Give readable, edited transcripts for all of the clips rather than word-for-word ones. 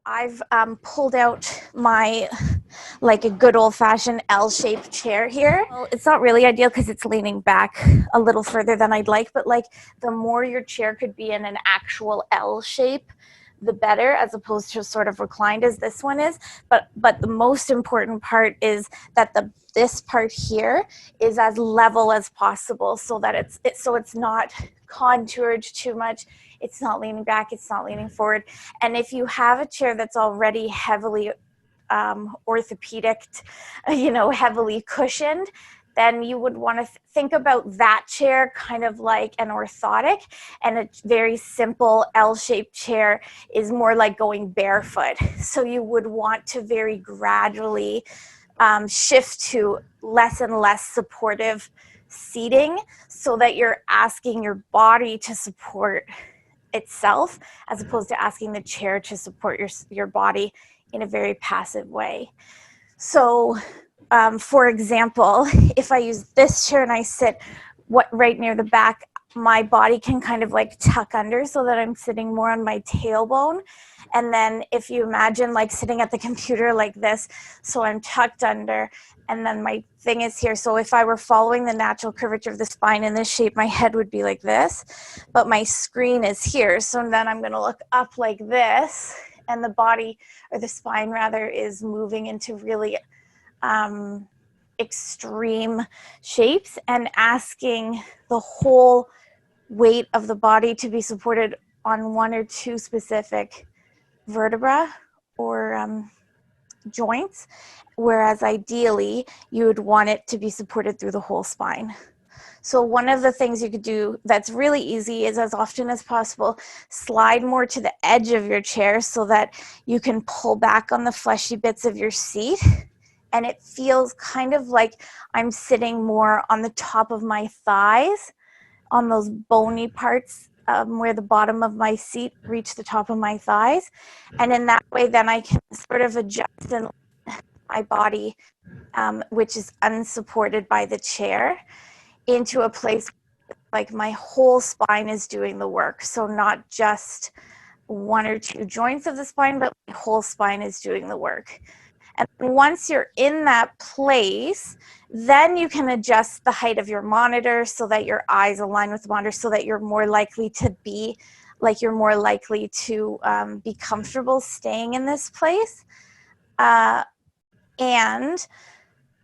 I've pulled out my like a good old-fashioned L-shaped chair here. Well, it's not really ideal because it's leaning back a little further than I'd like, but like the more your chair could be in an actual L shape, the better, as opposed to sort of reclined as this one is. But the most important part is that this part here is as level as possible, so that it's not contoured too much. It's not leaning back, it's not leaning forward. And if you have a chair that's already heavily orthopedic, heavily cushioned, then you would want to think about that chair kind of like an orthotic, and a very simple L-shaped chair is more like going barefoot. So you would want to very gradually shift to less and less supportive seating, so that you're asking your body to support itself, as opposed to asking the chair to support your body in a very passive way. So for example, if I use this chair and I sit right near the back, my body can kind of like tuck under so that I'm sitting more on my tailbone. And then if you imagine like sitting at the computer like this, so I'm tucked under, and then my thing is here. So if I were following the natural curvature of the spine in this shape, my head would be like this, but my screen is here. So then I'm going to look up like this, and the body, or the spine rather, is moving into really extreme shapes, and asking the whole weight of the body to be supported on one or two specific vertebra or joints, whereas ideally you would want it to be supported through the whole spine. So one of the things you could do that's really easy is, as often as possible, slide more to the edge of your chair so that you can pull back on the fleshy bits of your seat, and it feels kind of like I'm sitting more on the top of my thighs, on those bony parts where the bottom of my seat reach the top of my thighs. And in that way, then I can sort of adjust my body, which is unsupported by the chair, into a place like my whole spine is doing the work. So not just one or two joints of the spine, but my whole spine is doing the work. And once you're in that place, then you can adjust the height of your monitor so that your eyes align with the monitor, so that you're more likely to be comfortable staying in this place. And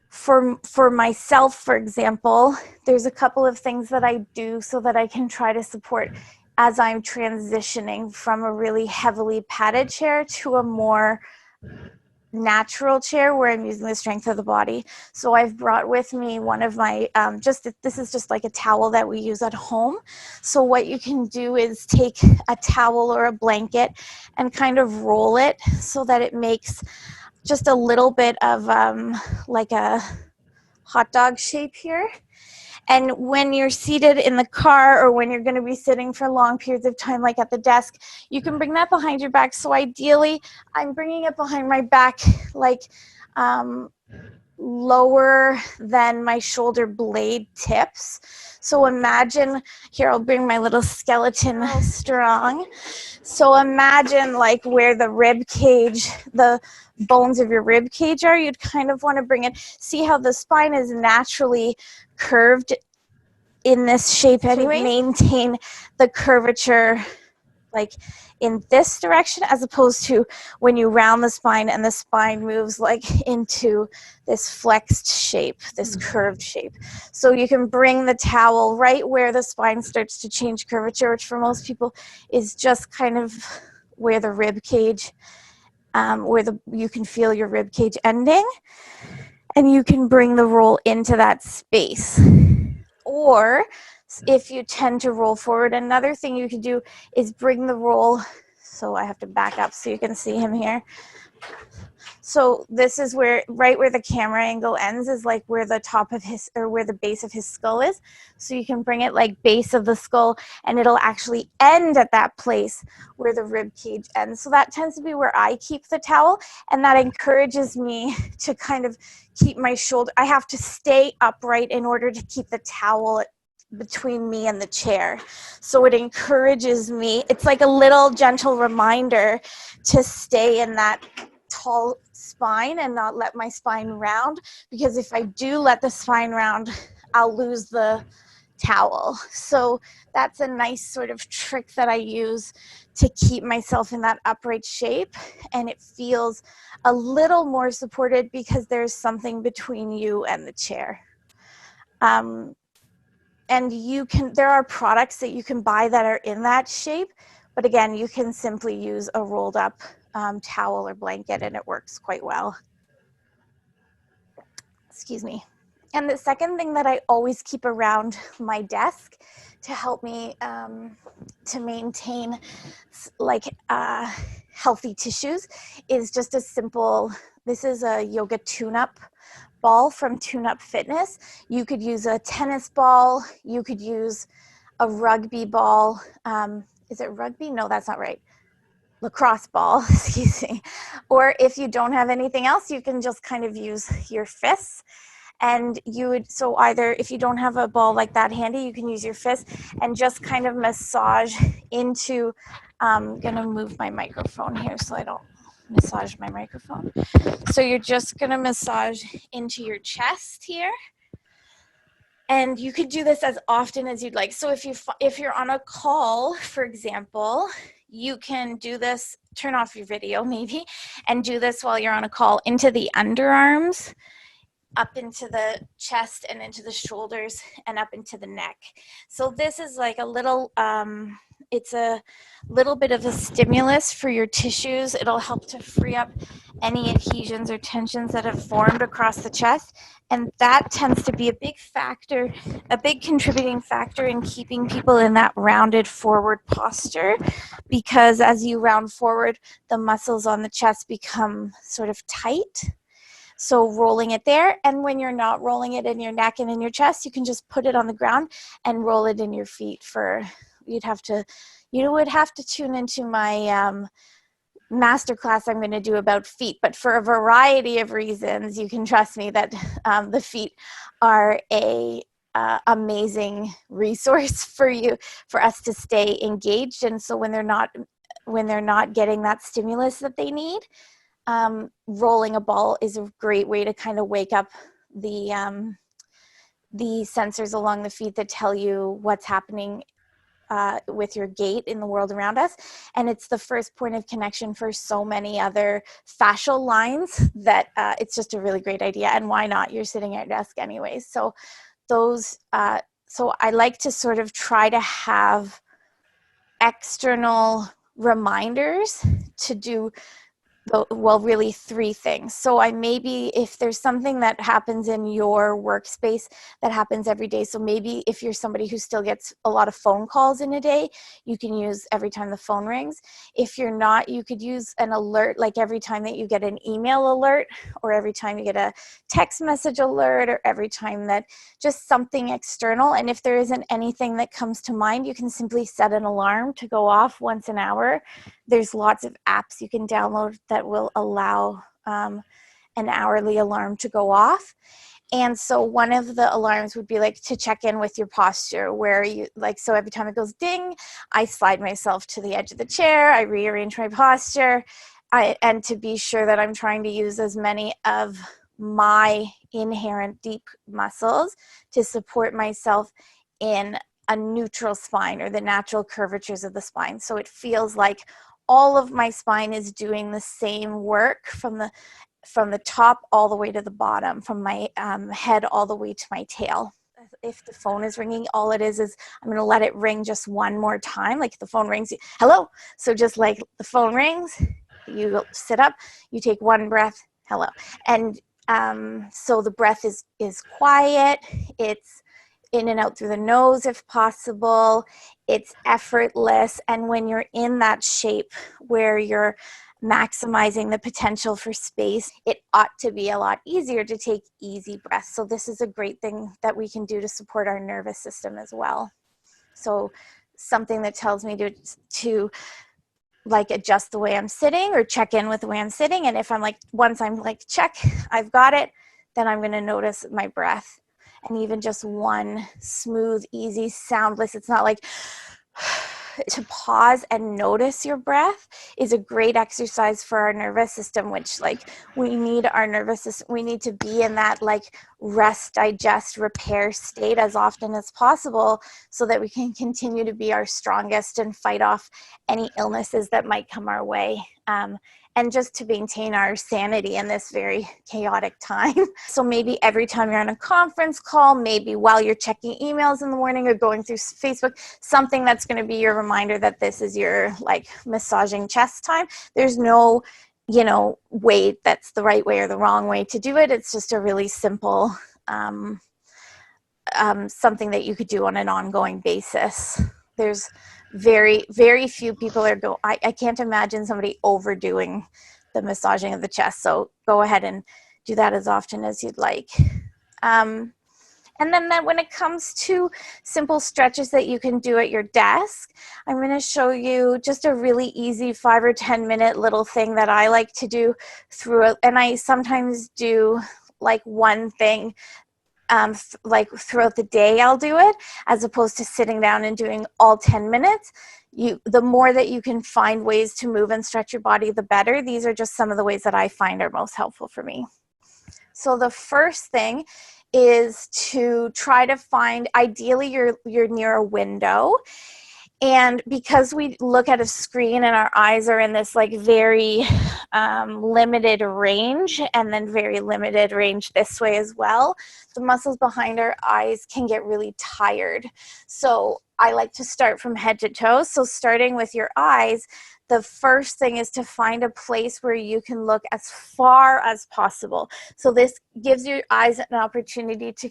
for myself, for example, there's a couple of things that I do so that I can try to support as I'm transitioning from a really heavily padded chair to a more natural chair where I'm using the strength of the body. So I've brought with me one of my, this is just like a towel that we use at home. So what you can do is take a towel or a blanket and kind of roll it so that it makes just a little bit of like a hot dog shape here. And when you're seated in the car, or when you're going to be sitting for long periods of time, like at the desk, you can bring that behind your back. So ideally, I'm bringing it behind my back, like lower than my shoulder blade tips. So imagine, here I'll bring my little skeleton strong. So imagine like where the rib cage, the bones of your rib cage are, you'd kind of want to bring it, see how the spine is naturally curved in this shape anyway. Maintain the curvature like in this direction, as opposed to when you round the spine and the spine moves like into this flexed shape, this curved shape. So you can bring the towel right where the spine starts to change curvature, which for most people is just kind of where the rib cage, you can feel your rib cage ending, and you can bring the roll into that space. Or if you tend to roll forward, another thing you can do is bring the roll. So I have to back up so you can see him here. So this is where, right where the camera angle ends, is like where the top of his, or where the base of his skull is. So you can bring it like base of the skull, and it'll actually end at that place where the rib cage ends. So that tends to be where I keep the towel, and that encourages me to kind of keep my shoulder. I have to stay upright in order to keep the towel between me and the chair. So it encourages me. It's like a little gentle reminder to stay in that tall spine and not let my spine round, because if I do let the spine round, I'll lose the towel. So that's a nice sort of trick that I use to keep myself in that upright shape, and it feels a little more supported because there's something between you and the chair. And there are products that you can buy that are in that shape, but again, you can simply use a rolled up towel or blanket and it works quite well. Excuse me. And the second thing that I always keep around my desk to help me to maintain like healthy tissues is just a simple, this is a yoga tune-up ball from Tune Up Fitness. You could use a tennis ball, you could use a rugby ball. Is it rugby? No, that's not right. Lacrosse ball, excuse me. Or if you don't have anything else, you can just kind of use your fists. And you would, so either if you don't have a ball like that handy, you can use your fist and just kind of massage into, I'm gonna move my microphone here so I don't massage my microphone. So you're just gonna massage into your chest here. And you could do this as often as you'd like. So if you're on a call, for example, you can do this, turn off your video maybe, and do this while you're on a call into the underarms, up into the chest and into the shoulders and up into the neck. So this is like a little, it's a little bit of a stimulus for your tissues. It'll help to free up any adhesions or tensions that have formed across the chest. And that tends to be a big factor, a big contributing factor in keeping people in that rounded forward posture, because as you round forward, the muscles on the chest become sort of tight. So rolling it there, and when you're not rolling it in your neck and in your chest, you can just put it on the ground and roll it in your feet for, you would have to tune into my masterclass I'm going to do about feet, but for a variety of reasons, you can trust me that the feet are a amazing resource for us to stay engaged. And so when they're not getting that stimulus that they need, rolling a ball is a great way to kind of wake up the sensors along the feet that tell you what's happening with your gait in the world around us. And it's the first point of connection for so many other fascial lines that it's just a really great idea. And why not? You're sitting at your desk anyways. So so I like to sort of try to have external reminders to do really three things. So if there's something that happens in your workspace that happens every day, so maybe if you're somebody who still gets a lot of phone calls in a day, you can use every time the phone rings. If you're not, you could use an alert, like every time that you get an email alert, or every time you get a text message alert, or every time that just something external. And if there isn't anything that comes to mind, you can simply set an alarm to go off once an hour. There's lots of apps you can download that will allow an hourly alarm to go off. And so one of the alarms would be like to check in with your posture, where you like, so every time it goes ding, I slide myself to the edge of the chair, I rearrange my posture, and to be sure that I'm trying to use as many of my inherent deep muscles to support myself in a neutral spine, or the natural curvatures of the spine. So it feels like all of my spine is doing the same work from the top all the way to the bottom, from my head all the way to my tail. If the phone is ringing, all it is I'm going to let it ring just one more time. Like the phone rings, hello. So just like the phone rings, you sit up, you take one breath, hello. And so the breath is quiet. It's in and out through the nose if possible. It's effortless. And when you're in that shape where you're maximizing the potential for space, it ought to be a lot easier to take easy breaths. So this is a great thing that we can do to support our nervous system as well. So something that tells me to like adjust the way I'm sitting, or check in with the way I'm sitting. And if I'm like, once I'm like, check, I've got it, then I'm going to notice my breath. And even just one smooth, easy, soundless, it's not like to pause and notice your breath is a great exercise for our nervous system, which like we need our nervous system, we need to be in that like rest, digest, repair state as often as possible so that we can continue to be our strongest and fight off any illnesses that might come our way. And just to maintain our sanity in this very chaotic time. So maybe every time you're on a conference call, maybe while you're checking emails in the morning or going through Facebook, something that's going to be your reminder that this is your like massaging chest time. There's no, you know, way that's the right way or the wrong way to do it. It's just a really simple something that you could do on an ongoing basis. There's very few people I can't imagine somebody overdoing the massaging of the chest. So go ahead and do that as often as you'd like. And then when it comes to simple stretches that you can do at your desk, I'm going to show you just a really easy 5 or 10 minute little thing that I like to do and I sometimes do like one thing like throughout the day. I'll do it as opposed to sitting down and doing all 10 minutes. The more that you can find ways to move and stretch your body, the better. These are just some of the ways that I find are most helpful for me. So the first thing is to try to find, ideally you're near a window. And because we look at a screen and our eyes are in this like very limited range, and then very limited range this way as well, the muscles behind our eyes can get really tired. So I like to start from head to toe. So starting with your eyes, the first thing is to find a place where you can look as far as possible. So this gives your eyes an opportunity to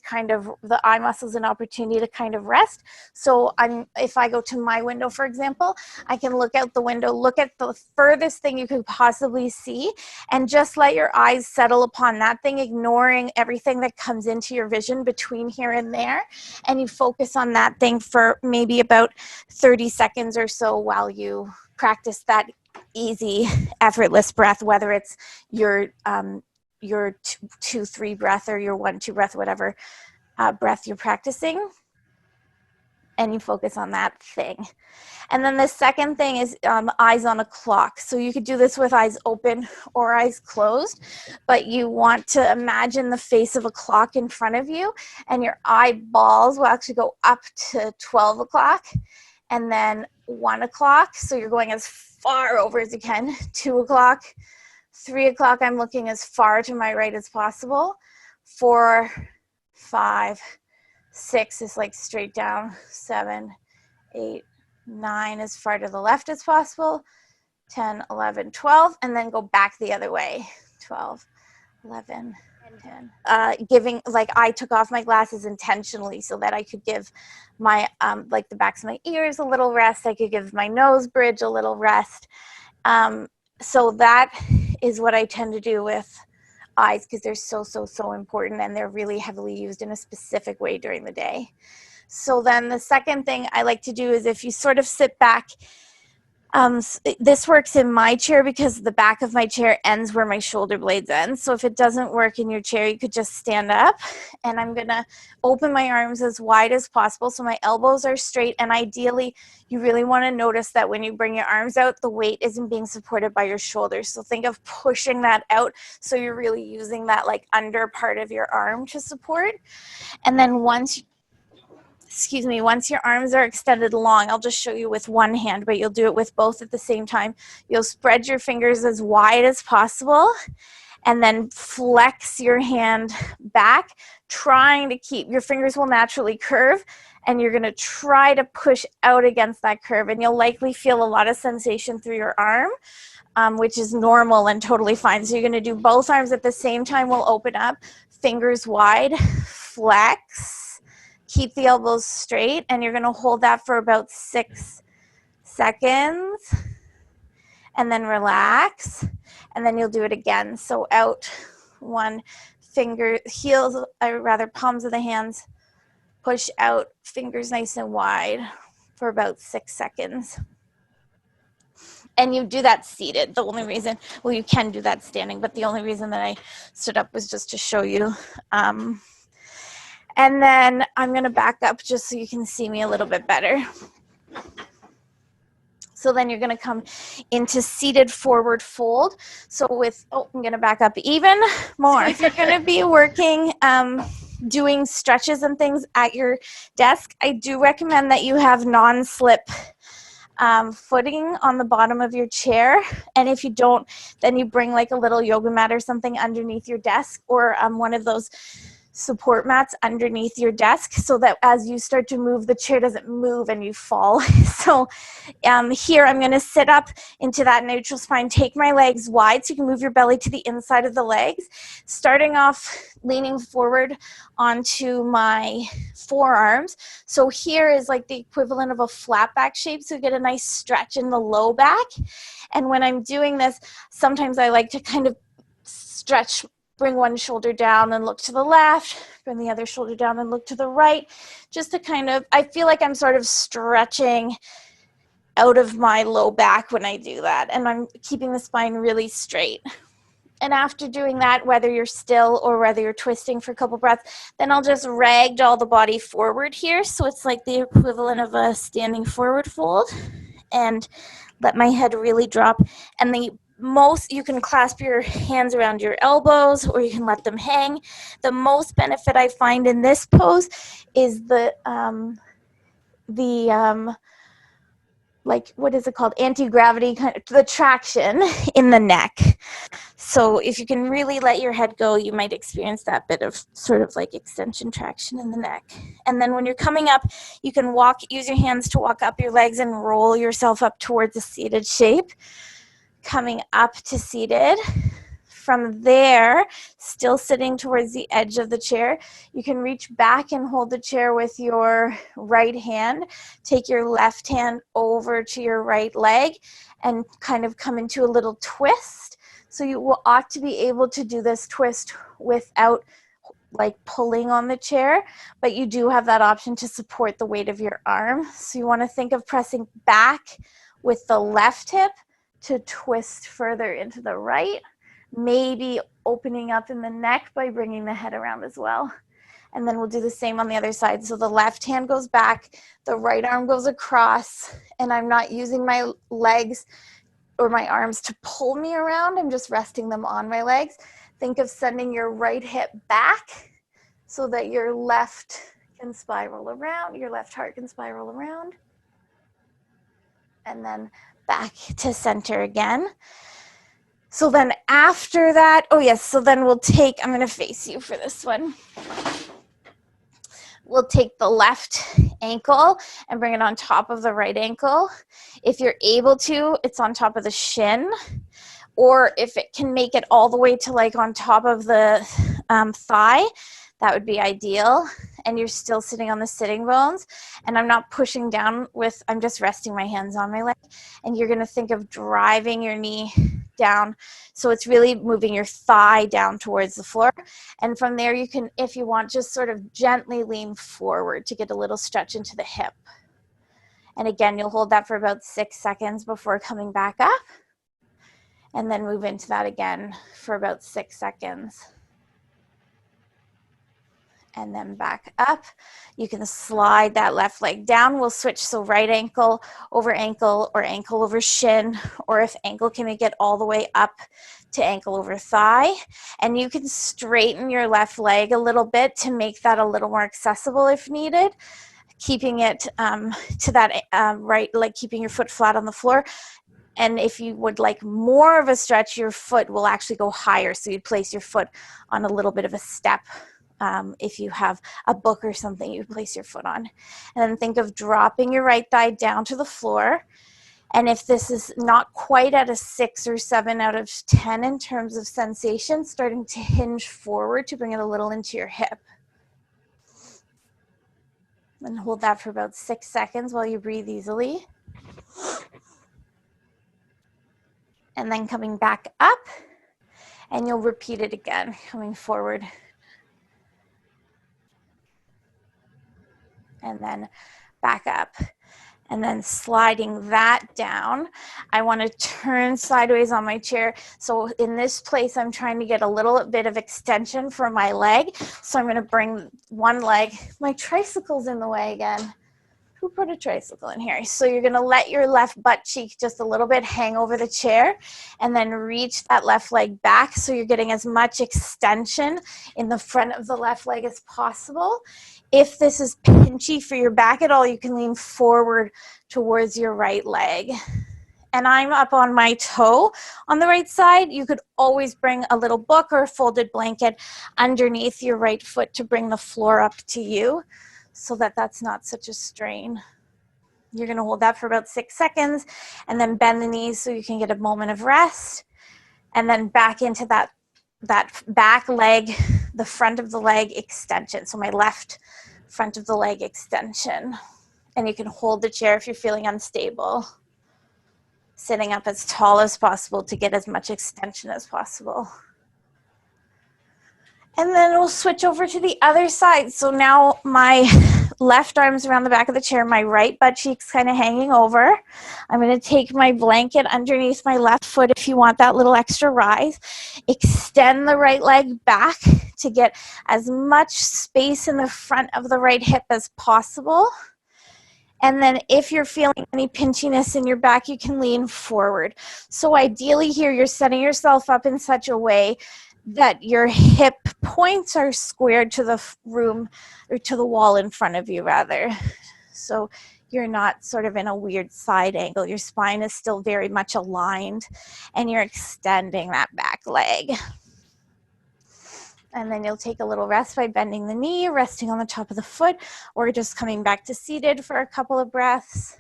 the eye muscles an opportunity to kind of rest. So if I go to my window, for example, I can look out the window, look at the furthest thing you could possibly see, and just let your eyes settle upon that thing, ignoring everything that comes into your vision between here and there. And you focus on that thing for maybe about 30 seconds or so while you practice that easy, effortless breath, whether it's your 2-3 breath or your 1-2 breath, whatever breath you're practicing, and you focus on that thing. And then the second thing is eyes on a clock. So you could do this with eyes open or eyes closed, but you want to imagine the face of a clock in front of you, and your eyeballs will actually go up to 12 o'clock, and then 1 o'clock. So you're going as far over as you can. 2 o'clock, 3 o'clock, I'm looking as far to my right as possible. 4, 5, 6 is like straight down. 7, 8, 9 as far to the left as possible. 10, 11, 12, and then go back the other way. 12, 11, 10. Giving, like, I took off my glasses intentionally so that I could give my like the backs of my ears a little rest. I could give my nose bridge a little rest. So that is what I tend to do with eyes, because they're so important, and they're really heavily used in a specific way during the day. So then the second thing I like to do is, if you sort of sit back, this works in my chair because the back of my chair ends where my shoulder blades end. So if it doesn't work in your chair, you could just stand up, and I'm going to open my arms as wide as possible so my elbows are straight. And ideally, you really want to notice that when you bring your arms out, the weight isn't being supported by your shoulders. So think of pushing that out so you're really using that like under part of your arm to support. And then once your arms are extended long, I'll just show you with one hand, but you'll do it with both at the same time. You'll spread your fingers as wide as possible, and then flex your hand back, trying to keep, your fingers will naturally curve, and you're going to try to push out against that curve, and you'll likely feel a lot of sensation through your arm, which is normal and totally fine. So you're going to do both arms at the same time. We'll open up, fingers wide, flex. Keep the elbows straight, and you're going to hold that for about 6 seconds, and then relax, and then you'll do it again. So out, one, finger, heels, or rather palms of the hands, push out, fingers nice and wide for about 6 seconds. And you do that seated. The only reason, well, you can do that standing, but the only reason that I stood up was just to show you. And then I'm going to back up just so you can see me a little bit better. So then you're going to come into seated forward fold. So with, I'm going to back up even more. So if you're going to be working, doing stretches and things at your desk, I do recommend that you have non-slip footing on the bottom of your chair. And if you don't, then you bring like a little yoga mat or something underneath your desk, or one of those support mats underneath your desk, so that as you start to move, the chair doesn't move and you fall. So here I'm going to sit up into that neutral spine, take my legs wide so you can move your belly to the inside of the legs, starting off leaning forward onto my forearms. So here is like the equivalent of a flat back shape, so you get a nice stretch in the low back. And when I'm doing this, sometimes I like to kind of stretch, bring one shoulder down and look to the left, bring the other shoulder down and look to the right, just to kind of, I feel like I'm sort of stretching out of my low back when I do that, and I'm keeping the spine really straight. And after doing that, whether you're still or whether you're twisting for a couple breaths, then I'll just ragdoll the body forward here, so it's like the equivalent of a standing forward fold, and let my head really drop. And you can clasp your hands around your elbows, or you can let them hang. The most benefit I find in this pose is like, what is it called? Anti-gravity, kind of the traction in the neck. So if you can really let your head go, you might experience that bit of sort of like extension traction in the neck. And then when you're coming up, you can use your hands to walk up your legs and roll yourself up towards a seated shape. Coming up to seated. From there, still sitting towards the edge of the chair, you can reach back and hold the chair with your right hand. Take your left hand over to your right leg and kind of come into a little twist. So you ought to be able to do this twist without like pulling on the chair, but you do have that option to support the weight of your arm. So you want to think of pressing back with the left hip to twist further into the right, maybe opening up in the neck by bringing the head around as well. And then we'll do the same on the other side. So the left hand goes back, the right arm goes across, and I'm not using my legs or my arms to pull me around. I'm just resting them on my legs. Think of sending your right hip back so that your left can spiral around, your left heart can spiral around. And then back to center again. So then after that, so then we'll take, I'm going to face you for this one. We'll take the left ankle and bring it on top of the right ankle. If you're able to, it's on top of the shin. Or if it can make it all the way to like on top of the thigh, that would be ideal. And you're still sitting on the sitting bones. And I'm not pushing down I'm just resting my hands on my leg. And you're going to think of driving your knee down. So it's really moving your thigh down towards the floor. And from there, you can, if you want, just sort of gently lean forward to get a little stretch into the hip. And again, you'll hold that for about 6 seconds before coming back up. And then move into that again for about 6 seconds. And then back up. You can slide that left leg down. We'll switch, so right ankle over ankle, or ankle over shin, or if ankle can make it all the way up to ankle over thigh. And you can straighten your left leg a little bit to make that a little more accessible if needed, keeping it to that right leg, keeping your foot flat on the floor. And if you would like more of a stretch, your foot will actually go higher. So you'd place your foot on a little bit of a step. If you have a book or something, you place your foot on. And then think of dropping your right thigh down to the floor. And if this is not quite at a 6 or 7 out of 10 in terms of sensation, starting to hinge forward to bring it a little into your hip. And hold that for about 6 seconds while you breathe easily. And then coming back up, and you'll repeat it again, coming forward. And then back up. and then sliding that down. I want to turn sideways on my chair. So in this place, I'm trying to get a little bit of extension for my leg. So I'm going to bring one leg. My tricycle's in the way again. Who put a tricycle in here? So you're going to let your left butt cheek just a little bit hang over the chair and then reach that left leg back so you're getting as much extension in the front of the left leg as possible. If this is pinchy for your back at all, you can lean forward towards your right leg. And I'm up on my toe on the right side. You could always bring a little book or a folded blanket underneath your right foot to bring the floor up to you, so that that's not such a strain. You're going to hold that for about 6 seconds and then bend the knees so you can get a moment of rest, and then back into that back leg, the front of the leg extension. So my left front of the leg extension. And you can hold the chair if you're feeling unstable. Sitting up as tall as possible to get as much extension as possible. And then we'll switch over to the other side. So now my left arm's around the back of the chair, my right butt cheek's kind of hanging over. I'm going to take my blanket underneath my left foot if you want that little extra rise. Extend the right leg back to get as much space in the front of the right hip as possible. And then if you're feeling any pinchiness in your back, you can lean forward. So ideally here, you're setting yourself up in such a way that your hip points are squared to the room, or to the wall in front of you rather. So you're not sort of in a weird side angle. Your spine is still very much aligned and you're extending that back leg. And then you'll take a little rest by bending the knee, resting on the top of the foot, or just coming back to seated for a couple of breaths.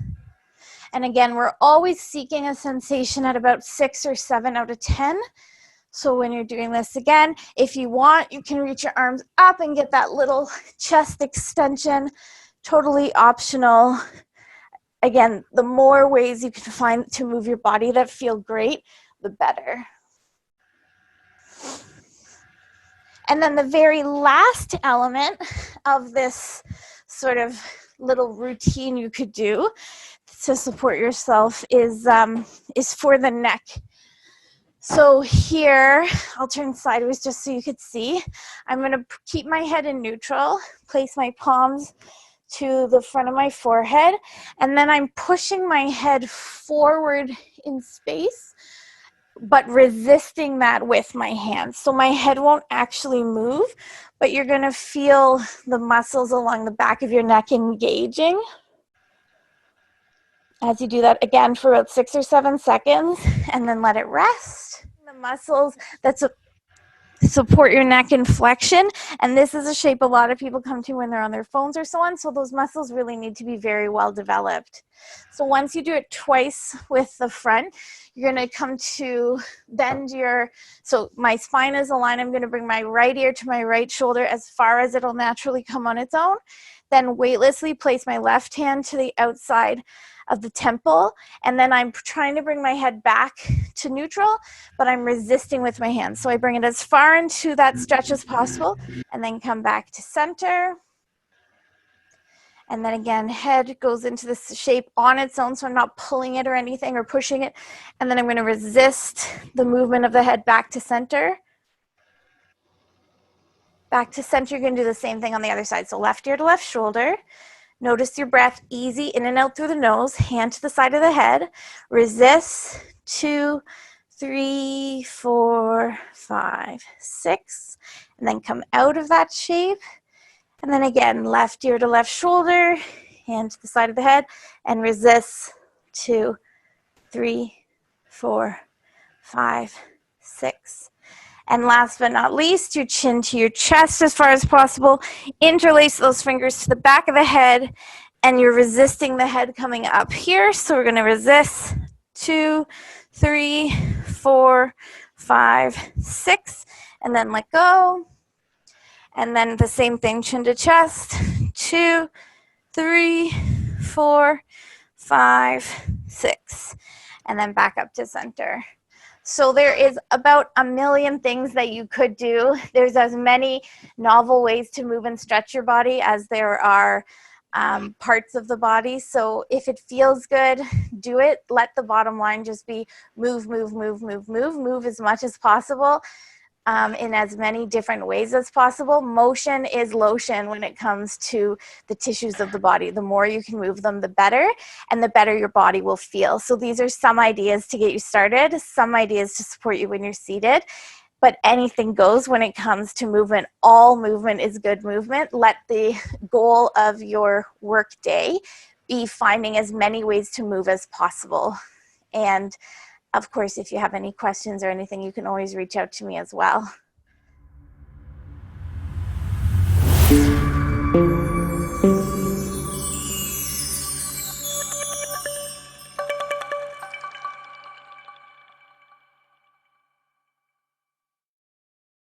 And again, we're always seeking a sensation at about 6 or 7 out of 10. So when you're doing this again, if you want, you can reach your arms up and get that little chest extension, totally optional. Again, the more ways you can find to move your body that feel great, the better. And then the very last element of this sort of little routine you could do to support yourself is for the neck. So here, I'll turn sideways just so you could see. I'm going to keep my head in neutral, place my palms to the front of my forehead, and then I'm pushing my head forward in space, but resisting that with my hands. So my head won't actually move, but you're going to feel the muscles along the back of your neck engaging. As you do that again for about 6 or 7 seconds, and then let it rest. The muscles that support your neck in flexion, and this is a shape a lot of people come to when they're on their phones or so on, so those muscles really need to be very well developed. So once you do it twice with the front, you're going to come to bend so my spine is aligned. I'm going to bring my right ear to my right shoulder as far as it'll naturally come on its own. Then weightlessly place my left hand to the outside of the temple, and then I'm trying to bring my head back to neutral, but I'm resisting with my hands. So I bring it as far into that stretch as possible, and then come back to center. And then again, head goes into this shape on its own, so I'm not pulling it or anything or pushing it. And then I'm going to resist the movement of the head back to center. Back to center, you're going to do the same thing on the other side. So left ear to left shoulder. Notice your breath, easy in and out through the nose, hand to the side of the head. Resist, 2, 3, 4, 5, 6. And then come out of that shape. And then again, left ear to left shoulder, hand to the side of the head, and resist, 2, 3, 4, 5, 6. And last but not least, your chin to your chest as far as possible. Interlace those fingers to the back of the head, and you're resisting the head coming up here. So we're going to resist, 2, 3, 4, 5, 6, and then let go. And then the same thing, chin to chest, 2, 3, 4, 5, 6, and then back up to center. So there is about a million things that you could do. There's as many novel ways to move and stretch your body as there are parts of the body. So if it feels good, do it. Let the bottom line just be move, move, move, move, move, move as much as possible. In as many different ways as possible. Motion is lotion when it comes to the tissues of the body. The more you can move them, the better, and the better your body will feel. So these are some ideas to get you started, some ideas to support you when you're seated, but anything goes when it comes to movement. All movement is good movement. Let the goal of your work day be finding as many ways to move as possible. And of course, if you have any questions or anything, you can always reach out to me as well.